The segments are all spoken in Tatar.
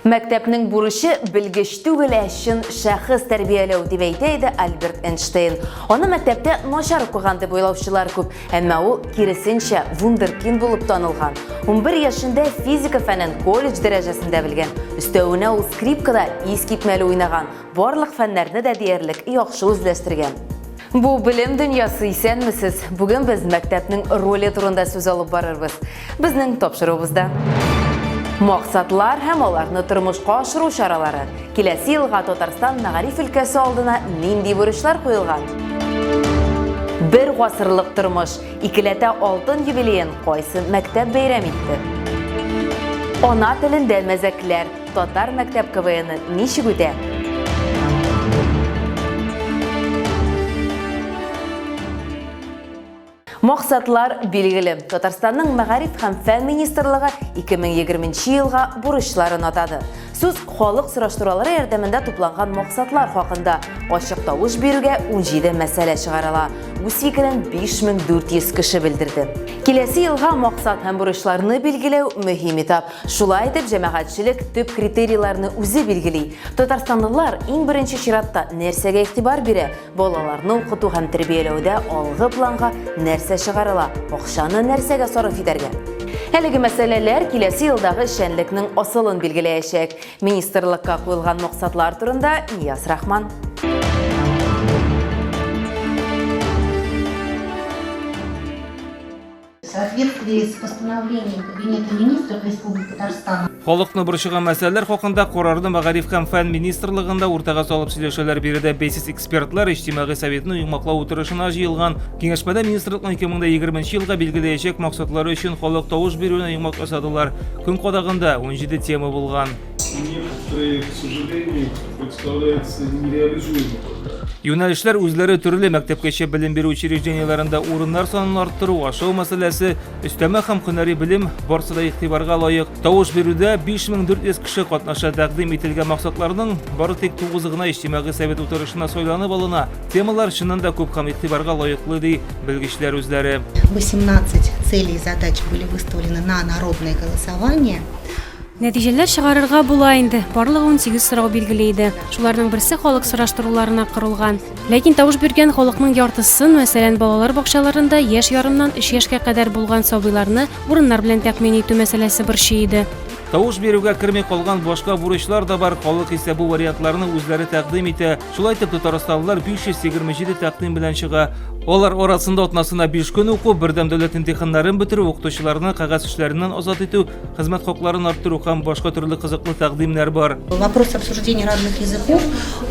Мәктәпнең бурычы белгеч түгел өчен шәхес тәрбияләү дип әйтә Альберт Эйнштейн. Аны мәктәптә начар укыган дип уйлаучылар күп, әмма ул киресенчә вундеркинд булып танылган. 11 яшендә физика фәнен колледж дәрәҗәсендә белгән. Өстәвенә ул скрипкада искитмәле уйнаган, барлык фәннәрне дә диярлек яхшы үзләштергән. Бу билем дөньясы исәнмесез? Бүген без мәктәпнең роле турында сүз алып барырбыз. Безнең тапшыруыбызда максатлар һәм аларны тормышка ашыру чаралары. Киләсе елга Татарстан мәгариф өлкәсе алдына нинди бурычлар куелган? Бер гасырлык тормыш, икеләтә алтын юбилеен кайсы мәктәп бәйрәм итте? Ана телендә мәзәкләр, татар мәктәп КВН ничек үтә? Максатлар билгеле. Татарстанның мәгариф һәм фән министрлыгы 2020 елга бурычларын атады. Сүз халык сораштырулары ярдәмендә тупланган максатлар хакында ачык тавыш бирүгә 17 мәсьәлә чыгарыла. Үз фикерен 5400 кеше белдерде. Киләсе елга максат һәм бурычларны билгеләү мөһим этап. Шулай итеп, җәмәгатьчелек төп критерийларны үзе билгели. Татарстанлылар иң беренче чиратта нәрсәгә игътибар бирә? Балаларны укыту һәм тәрбияләүдә алгы планга нәрсә чыгарыла? Акчаны нәрсәгә сарыф итәргә? Әлеге мәсьәләләр киләсе елдагы эшчәнлекнең асылын билгеләячәк. Министрлыкка куелган максатлар турында Нияз Рахман. В соответствии с постановлением Кабинета министров Республики Татарстан. Халыкны борчыган мәсьәләләр хакында карарны мәгариф һәм фән министрлыгында уртага салып сөйләшүләр бирде. Бәйсез экспертлар иҗтимагый советның йомгаклау утырышына җыелган. Киңәшмәдә министрлыкның 2020 елга билгеләячәк максатлары өчен халык тавыш бирүне йомгак ясадылар. Көн кадагында 17 тема булган. Некоторые, к сожалению, представляются нереализуемыми. Юнәлешләр үзләре төрле мәктәпкәчә белем бирү учреждениеләрендә урыннар санын арттыру, ашау мәсьәләсе, өстәмә һәм һөнәри белем барысы да игътибарга лаек. Тавыш бирүдә 5400 кеше катнаша. Тәкъдим ителгән максатларның бары тик 9 гына иҗтимагый совет утырышына сайланып алына. Темалар чыннан да күп һәм игътибарга лаеклы ди белгечләр үзләре. 18 целей и задач были выставлены на народное голосование. Нәтиҗәләр чыгарырга була инде. Барлыгы 18 сорау билгеләйде. Шуларның берсе халык сораштыруларына корылган. Ләкин тавыш биргән халыкның яртысын, мәсәлән, балалар бакчаларында яшь ярымнан 3 яшькә кадәр булган сабыйларны урыннар белән тәэмин итү мәсьәләсе борчый иде. Тавыш бирүгә керми калган башка бурычлар да бар. Халык исә бу вариантларны үзләре тәкъдим итә. Шулай итеп, татарстанлылар 527 тәкъдим белән чыга. Алар арасында атнасына 5 көн уку, бердәм дәүләт имтиханнарын бетерү, укытучыларны кагаз эшләреннән азат итү, хезмәт хакларын арттыру һәм башка төрле кызыклы тәкъдимнәр бар. Вопрос обсуждения родных языков,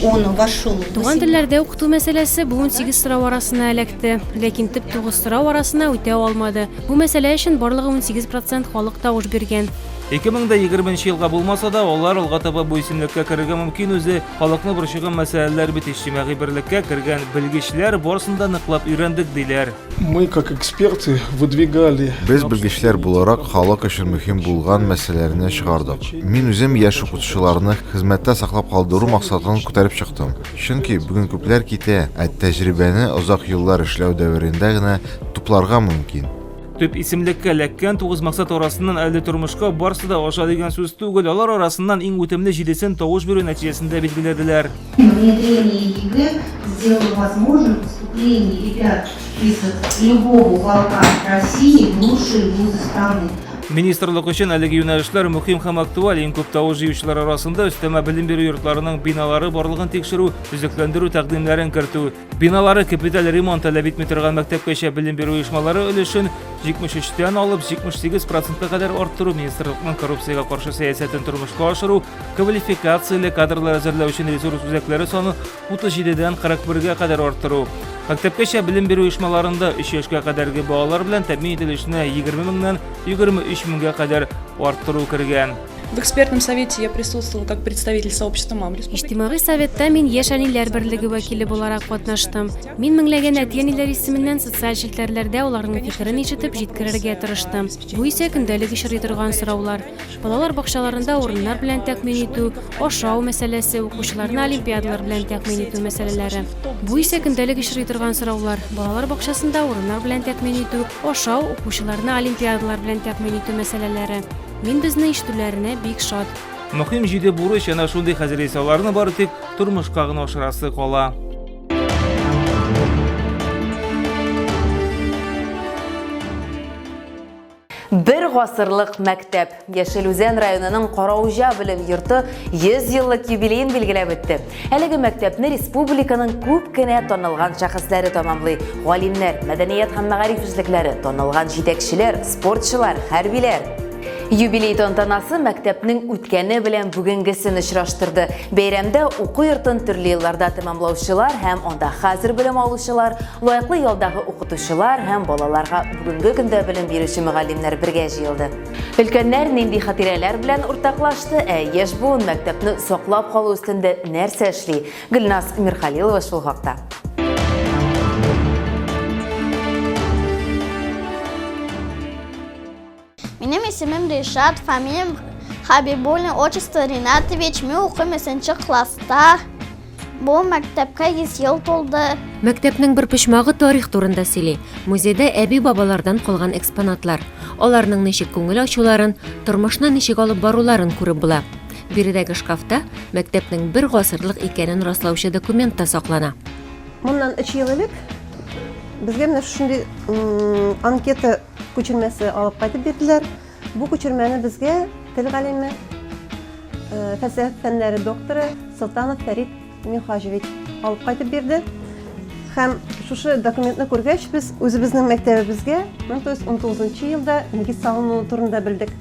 он вошел в Туган телләрдә укыту мәсьәләсе бу 18 сорау арасына эләкте, ләкин төп 9 сорау арасына үтә алмады. Бу мәсьәлә өчен барлыгы 18% халык тавыш биргән. 2020 елга булмаса да, алар алга таба бу исемлеккә керергә мөмкин. Үзе халыкны борчыган мәсьәләләр бит иҗтимагый берлеккә кергән белгечләр барысында ныклап өйрәндек диләр. Мы, как эксперты, выдвигали... Без белгечләр буларак халык өчен мөһим булган мәсьәләләрне чыгардык. Мин үзем яшь укытучыларны хезмәттә саклап калдыру максатын күтәреп чыктым. Чөнки бүген күпләр китә, ә тәҗрибәне озак еллар эшләү дәверендә генә тупларга мөмкин. Төп исемлеккә эләккән 9 максат арасыннан әле тормышка барсы да аша дигән сүз түгел. Алар арасыннан иң үтемле 7-сен тавыш бирү нәтиҗәсендә билгеләделәр. Внедрение ЕГЭ сделало возможным поступление ребят из любого уголка России в лучшие вузы страны. Министрлык өчен әлеге юнәлешләр мөһим һәм актуаль. Иң күп тавыш җыючылар арасында өстәмә белем бирү йортларының биналары барлыгын тикшерү, төзекләндерү тәкъдимнәрен кертү, биналары капиталь ремонт таләп итми торган мәктәпкәчә белем бирү оешмалары өлешен 73-тән алып 78%-ка кадәр арттыру, министрлыкның коррупциягә каршы сәясәтен тормышка ашыру, квалификацияле кадрлар әзерләү өчен ресурс үзәкләре саны 37-дән 41-гә кадәр арттыру. Мәктәпкәчә белем бирү оешмаларында 3 яшькә кадәрге балалар белән тәэмин ителешенә 20 меңнән 23 меңгә кадәр арттыру кергән. В экспертном совете я присутствовала как представитель сообщества мам республики. Иҗтимагый советта мин яшь әниләр берлеге вәкиле буларак катнаштым. Мин меңләгән әти-әниләр исеменнән социаль челтәрләрдә уларның фикерен ишетеп җиткерергә тырыштым. Бу исә көндәлек очрый торган сораулар. Балалар бакчаларында урыннар белән тәэмин итү, ашау мәсьәләсе, укучыларны олимпиадалар белән тәэмин итү мәсьәләләре. Бу исә көндәлек очрый торган сораулар. Балалар бакчасында урыннар белән тәэмин итү, ашау, укучыларны олимпиадалар белән тәэмин итү мәсьәләләре. Мин безне ишетүләренә бик шат. Мөһим җиде бурыч ана шундый хәзерләсәләрне бары тик тормышка гына ашырасы кала. Бер гасырлык мәктәп. Яшелүзән районының Караужа белем йорты 100 еллык юбилейын билгеләп үтте. Әлеге мәктәпне республиканың күп кенә танылган шәхесләре тәмамлый. Галимнәр, мәдәният һәм мәгариф эшлекләре, танылган җитәкчеләр, спортчылар, хәрбиләр. Юбилей тантанасы мәктәпнең үткәне белән бүгенгесен очраштырды. Бәйрәмдә уку йортын төрле елларда тәмамлаучылар һәм анда хәзер белем алучылар, лаеклы ялдагы укытучылар һәм балаларга бүгенге көндә белем бирүче мөгаллимнәр бергә җыелды. Өлкәннәр нинди хатирәләр белән уртаклашты, яшь буын мәктәпне саклап калу өстендә нәрсә эшли? Гөлназ Мирхалилова шул хакта. Минем исемем Ришат, фамилиям Хабибуллин, отчество Ринатович. Мен укыйм 5нче класста. Бу мәктәпкә 100 ел тулды. Мәктәпнең бер почмагы тарих турында сөйли. Музейда әби-бабалардан калган экспонатлар, аларның ничек күңел ачуларын, тормышны ничек алып баруларын күреп була. Биредәге шкафта мәктәпнең бер гасырлык икәнен раслаучы документ та саклана. Моннан 3 ел элек безгә менә шундый анкета күчермәсе алып кайтып бирделәр. Бу күчермәне безгә тел галиме, фәлсәфә фәннәре докторы Султанов Фәрит Михаҗевич алып кайтып бирде. Һәм шушы документны күргәч, без үзебезнең мәктәбебезгә 1919 елда нигез салыну турында белдек.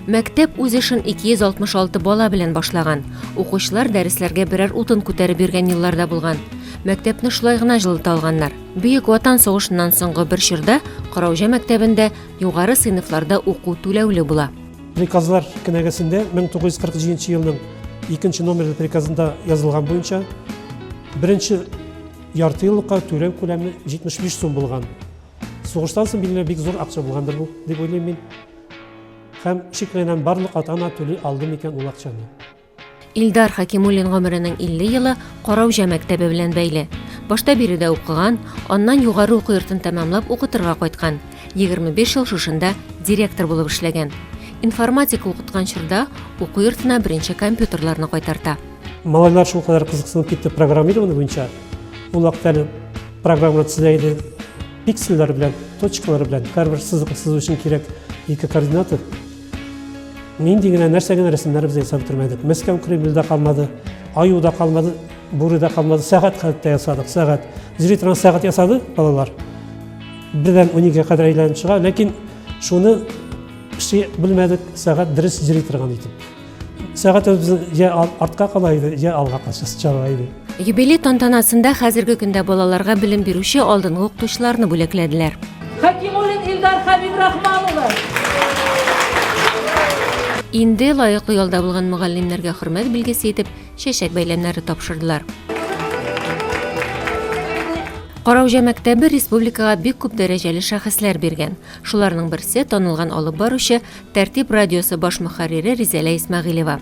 Мәктәп үз эшен 266 бала белән башлаган. Укучылар дәресләргә берәр утын күтәреп биргән елларда булган. Мәктәпне шулай гына җылыта алганнар. Бөек Ватан сугышыннан соңгы бер чорда Караужа мәктәбендә югары сыйныфларда уку түләүле була. Приказлар кенәгәсендә 1947 елның 2 номерлы приказында язылган буенча беренче ярты еллыкка түләү күләме 75 сум булган. Сугыштан соң билгеле бик зур акча булгандыр бу, дип уйлыйм мин. Һәм шикләнәм барлык ата-ана түли алды микән ул акчаны. Илдар Хакимуллин гомеренең 50 елы Караужа мәктәбе белән бәйле. Башта биредә укыган, аннан югары уку йортын тәмамлап укытырга кайткан. 25 ел шушында директор булып эшләгән. Информатика укыткан чорда уку йортына беренче компьютерларны кайтарта. Малайлар шул кадәр кызыксынып китте программирование буенча. Ул вакытта программаны төзеләйде пиксельләр белән, точкалар белән, һәрбер сызык сызу өчен кирәк 2 координаты. Нинди генә нәрсә генә рәсемнәр без ясап бетермәдек. Мәскәү Кремльдә калмады, Аюда калмады, Бурыда калмады, сәгать хәтта ясадык, сәгать. Зритран сәгать ясады балалар. Бердән 12-гә кадәр әйләнеп чыга, ләкин шуны белмәдек, сәгать дөрес җыри торган итеп. Сәгать я артка кала иде, я алга чыга иде. Юбилей тантанасында хәзерге көндә балаларга белем бирүче алдынгы укытучыларны бүләкләделәр. Хакимуллин Илдар Хабибрахмановна. Инде лаеклы ялда булган мөгаллимнәргә хөрмәт билгесе итеп чәчәк бәйләмнәре тапшырдылар. Караужа мәктәбе республикага бик күп дәрәҗәле шәхесләр биргән. Шуларның берсе танылган алып баручы Тәртип радиосы баш мөхәррире Ризалә Исмәгыйлева.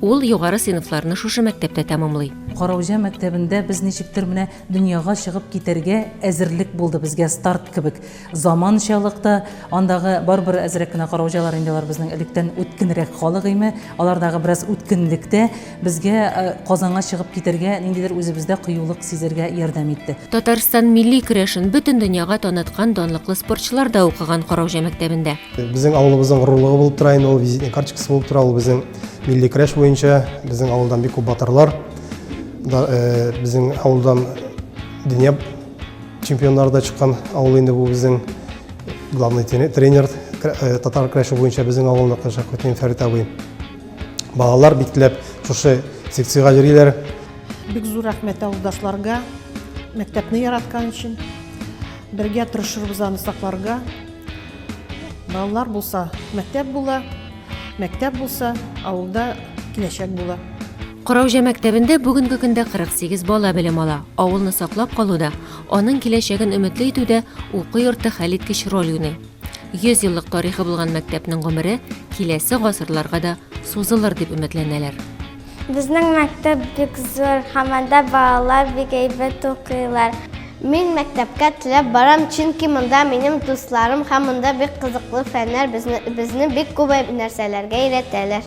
Ул югары сыйныфларны шушы мәктәптә тәмамлый. Караужа мәктәбендә без ничектер менә дөньяга чыгып китәргә әзерлек булды безгә старт кебек. Заманчалыкта андагы барбер әзрәк кенә Караужалар инде алар безнең электән үткенрәк халык име. Алардагы бераз үткенлектә безгә Казанга чыгып китәргә ниндидер үзебездә кыюлык сизергә ярдәм итте. Татарстан милли көрәшен бөтен дөньяга таныткан данлыклы спортчылар да укыган Караужа мәктәбендә. Безнең авылыбызның горурлыгы булып тора, ул визитный карточкасы булып тора, ул безнең милли көрәш буенча безнең авылдан бик күп батырлар, безнең авылдан дөнья чемпионнары да чыккан авыл инде бу безнең главный тренер татар көрәше буенча безнең авылны Шәһәрәтдин Фәрит абый. Балалар бикләп шушы секциягә йөриләр. Бик зур рәхмәт авылдашларга, мәктәпне яраткан өчен. Бергә тырышырбыз аны сакларга. Балалар булса, мәктәп була. Мәктәп булса, авылда киләчәк була. Караужа мәктәбендә бүгенге көндә 48 бала белем ала. Авылны саклап калуда, аның киләчәген өметле итүдә уку йорты хәлиткеч роль уйный. 100 еллык тарихы булган мәктәпнең гомере киләсе гасырларга да сузылыр дип өметләнәләр. Безнең мәктәп бик зур, һәм анда балалар бик әйбәт укыйлар. Мин мәктәпкә теләп барам, чөнки монда минем дусларым һәм монда бик кызыклы фәннәр безне бик күп нәрсәләргә өйрәтәләр.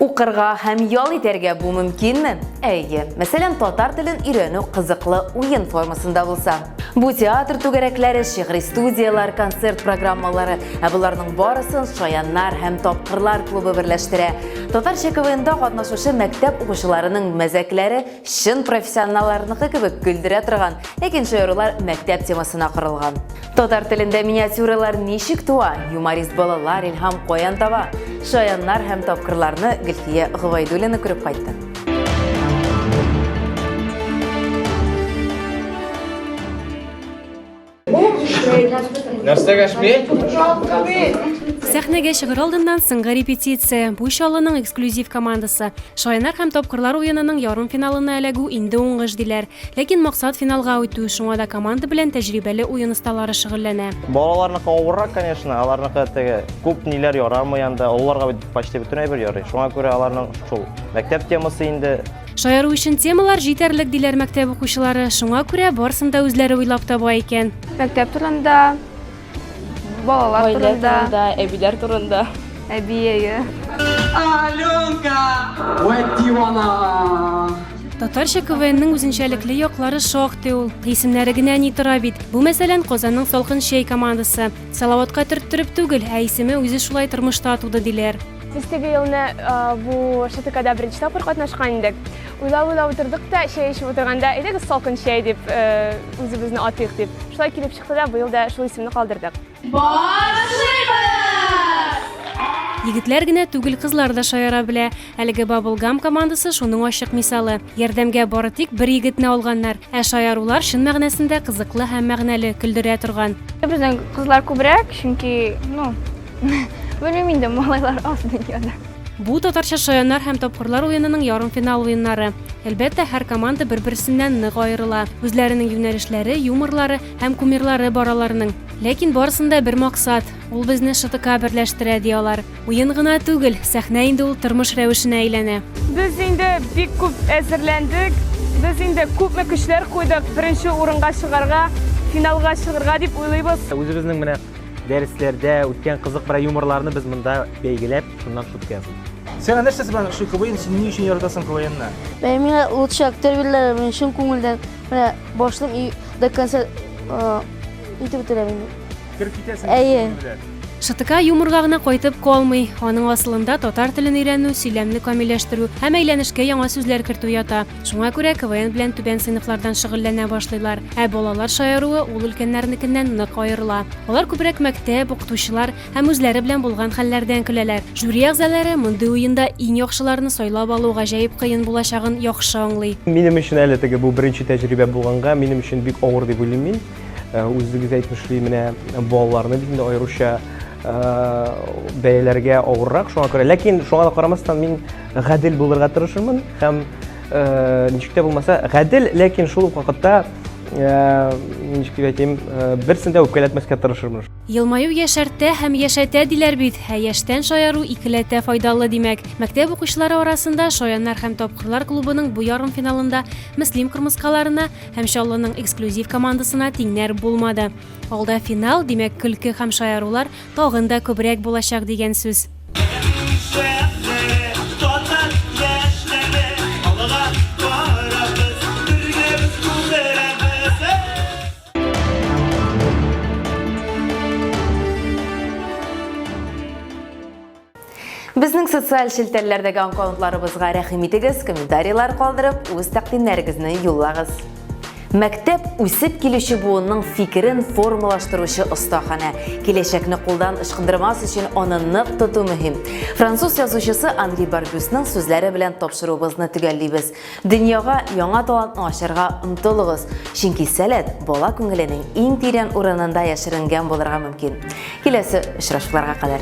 Укырга һәм ял итәргә бу мөмкинме? Әйе. Мәсәлән, татар телен өйрәнү кызыклы уен формасында булса. Бу театр түгәрәкләре, шигъри студиялар, концерт программалары, буларның барысын Шаяннар һәм Тапкырлар клубы берләштерә. Татарча КВНда катнашучы мәктәп укучыларының мәзәкләре чын профессионалларныкы кебек көлдерә торган, ләкин шаярулар мәктәп темасына корылган. Татар телендә миниатюралар ничек туа? Юморист балалар илһам каян таба? Шаяннар һәм Тапкырларны Гөлфия Гывайдуллина күреп кайтты. Сәхнәгә чыгыр алдыннан соңгы репетиция. Бу шалының эксклюзив командасы. Шаяннар һәм Тапкырлар уенының ярым финалына эләгү инде уңыш диләр. Ләкин максат финалга үтү, шуңа да команда белән тәҗрибәле уен осталары шөгыльләнә. Балаларныкы авыррак, конечно, аларныкы күп ниләр ярамый анда, аларга почти бөтен әйбер ярый. Шуңа күрә аларның шул мәктәп темасы инде. Шаяру өчен темалар җитәрлек диләр мәктәп укучылары. Шуңа күрә барсын да үзләре уйлап таба икән. Мәктәп турында, балалар турында, әбиләр турында, әбие. Аленка! Татарча КВНның үзенчәлекле яклары шактый ул. Исемнәре генә ни тора бит. Бу мәсәлән Казанның Салкын чәй командасы. Салаватка төрттүреп түгел, исеме үзе шулай тормышта туды диләр. Biz теге елны бу ШТКда беренче тапкыр катнашкан идек. Уйлап утырдык та, чәй эчеп утырганда, әйдәгез Салкын чәй дип үзебезне атыйк дип. Шулай килеп чыкты да, быел да шул исемне калдырдык. Егетләр генә түгел, кызлар да шаяра белә. Әлеге Bubblegum командасы шуның ачык мисалы. Ярдәмгә бары тик бер егетне алганнар, ә шаярулар чын мәгънәсендә кызыклы һәм мәгънәле, көлдерә торган. Безнең кызлар күбрәк, чөнки, белмим инде, малайлар аз дөньяда. Бу Татарча Шаяннар һәм Тапкырлар уенының ярым финал уеннары. Әлбәттә, һәр команда бер-берсеннән нык аерыла. Үзләренең юнәлешләре, юморлары һәм кумирлары бараларның. Ләкин барысында бер максат. Ул безне ШТК берләштерә диялар. Уен гына түгел, сәхнә инде ул тормыш рәвешенә әйләнә. Без инде бик күп әзерләндек. Без инде күпме көчләр куйдык, беренче урынга чыгарга, финалга чыгарга дип уйлыйбыз. Үзебезнең менә дәресләрдә үткән кызык бер юморларны без монда бәйгеләп, шуннан шуткансыз. Сен нәрсә син шу КВН син ни өчен яратасың КВНны? Миңа лучше актер бирәләр, мин шул күңелдән менә башлап до конца итеп бетерәм. Киреп китәсең. ШТК юморга гына кайтып калмый. Аның асылында татар телен өйрәнү, сөйләмне камилләштерү һәм әйләнешкә яңа сүзләр кертү ята. Шуңа күрә КВН белән түбән сыйныфлардан шөгыльләнә башлыйлар. Ә балалар шаяруы ул өлкәннәрнекеннән нык аерыла. Алар күбрәк мәктәп, укытучылар һәм үзләре белән булган хәлләрдән көләләр. Жюри әгъзалары мондый уенда иң яхшыларны сайлап алу гаҗәеп кыен булачагын яхшы аңлый. Минем өчен әле теге бу беренче тәҗрибә булганга, минем өчен бик авыр дип уйлыйм мин. Үзегез әйтмешли, менә балаларны бит инде аеруча бәяләргә авыррак, шуңа күрә. Ләкин шуңа да карамастан мин гадел булырга тырышырмын һәм ничек тә булмаса гадел, ләкин шул ук вакытта ничек дип әйтим, берсен дә үпкәләтмәскә тырышырмын. Елмаю яшәртә һәм яшәтә диләр бит. Яшьтән шаяру икеләтә файдалы димәк. Мәктәп укучылары арасында Шаяннар һәм Тапкырлар клубының бу ярым финалында Мөслим кырмыскаларына һәм Шаллының эксклюзив командасына тиңнәр булмады. Алда финал, димәк көлке һәм шаярулар тагын да күбрәк булачак дигән сүз. Безнең социаль шелтәләрдәге аккаунтларыбызга рәхим итегез, комментарийлар калдырып, үз тәкъдимнәрегезне юллагыз. Мәктәп үсеп килүче буынның фикерен формалаштыручы остахана. Киләчәкне кулдан ычкындырмас өчен аны нык тоту мөһим. Француз язучысы Анри Барбюсның сүзләре белән тапшыруыбызны төгәллибез. Дөньяга яңа талантны ачарга омтылыгыз, чөнки сәләт бала күңеленең иң тирән урынында яшеренгән булырга мөмкин. Киләсе очрашуларга кадәр